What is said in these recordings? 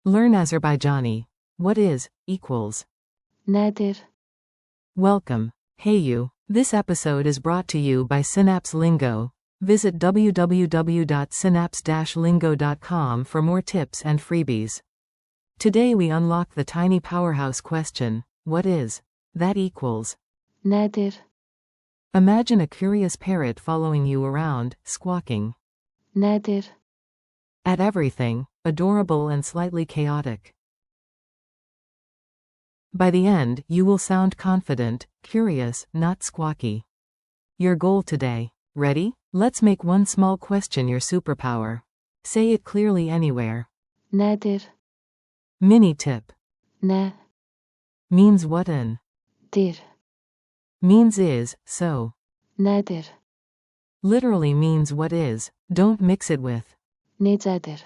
Learn Azerbaijani. What is, equals. Nedir? Welcome. Hey you. This episode is brought to you by Synapse Lingo. Visit www.synapse-lingo.com for more tips and freebies. Today we unlock the tiny powerhouse question, what is? That equals. Nedir? Imagine a curious parrot following you around, squawking. Nedir? At everything, adorable and slightly chaotic. By the end, you will sound confident, curious, not squawky. Your goal today. Ready? Let's make one small question your superpower. Say it clearly anywhere. Nedir? Mini tip. Ne? Means what in. Dir? Means is, so. Nedir? Literally means what is, don't mix it with. Nicedir?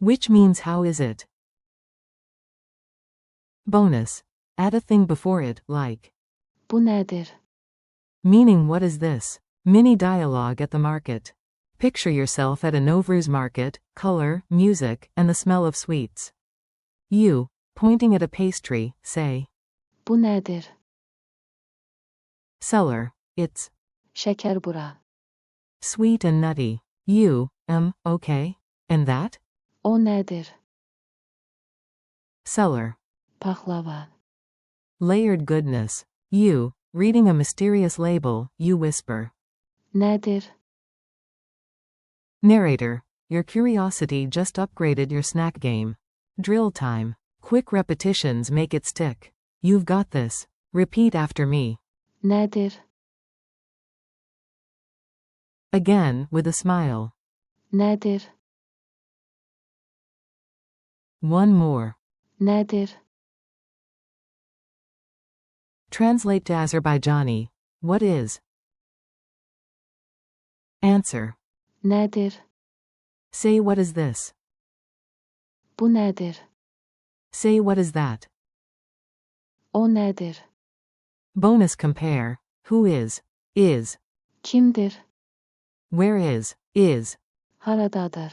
Which means how is it. Bonus. Add a thing before it, like. Bu nedir? Meaning what is this? Mini dialogue at the market. Picture yourself at a Novruz market, color, music, and the smell of sweets. You, pointing at a pastry, say. Bu nedir? Seller. It's. Şeker bura. Sweet and nutty. You, okay? And that? O nedir? Seller. Pahlava. Layered goodness. You, reading a mysterious label, you whisper. Nedir? Narrator. Your curiosity just upgraded your snack game. Drill time. Quick repetitions make it stick. You've got this. Repeat after me. Nedir? Again, with a smile. Nedir? One more. Nedir? Translate to Azerbaijani. What is? Answer. Nedir? Say what is this? Bu nedir? Say what is that? O nedir? Bonus compare. Who is? Is. Kimdir? Where is? Is. Haradadır?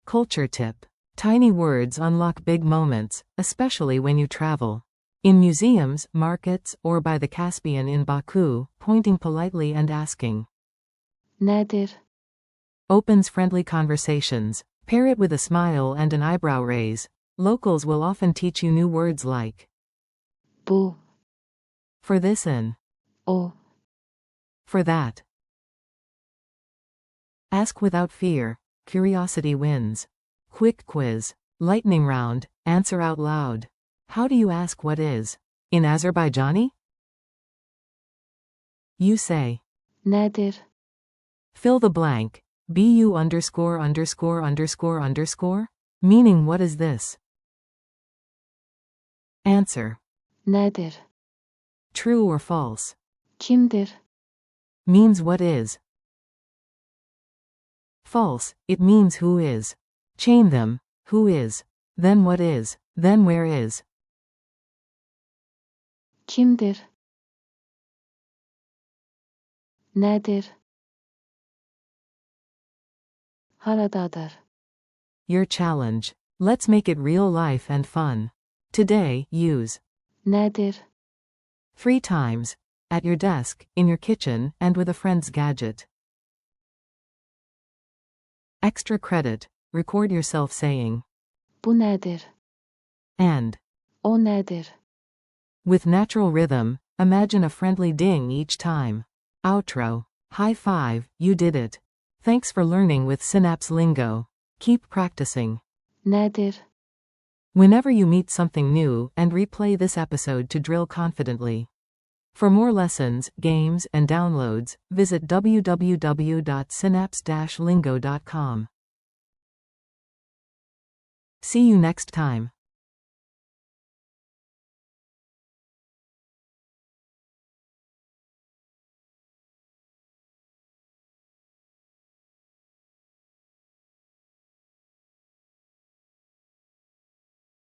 Culture tip. Tiny words unlock big moments, especially when you travel. In museums, markets, or by the Caspian in Baku, pointing politely and asking. Nedir? Opens friendly conversations. Pair it with a smile and an eyebrow raise. Locals will often teach you new words like. Bu. For this and. O. For that. Ask without fear. Curiosity wins. Quick quiz. Lightning round. Answer out loud. How do you ask what is? In Azerbaijani? You say. Nedir? Fill the blank. BU______. Meaning what is this? Answer. Nedir? True or false? Kimdir? Means what is. False, it means who is. Chain them. Who is? Then what is? Then where is? Kimdir? Nedir? Haradadır? Your challenge. Let's make it real life and fun. Today, use. Nedir? 3 times. At your desk, in your kitchen, and with a friend's gadget. Extra credit. Record yourself saying. Bu nedir? And. O nedir? With natural rhythm, imagine a friendly ding each time. Outro. High five, you did it. Thanks for learning with Synapse Lingo. Keep practicing. Nedir? Whenever you meet something new, and replay this episode to drill confidently. For more lessons, games, and downloads, visit www.synapse-lingo.com. See you next time.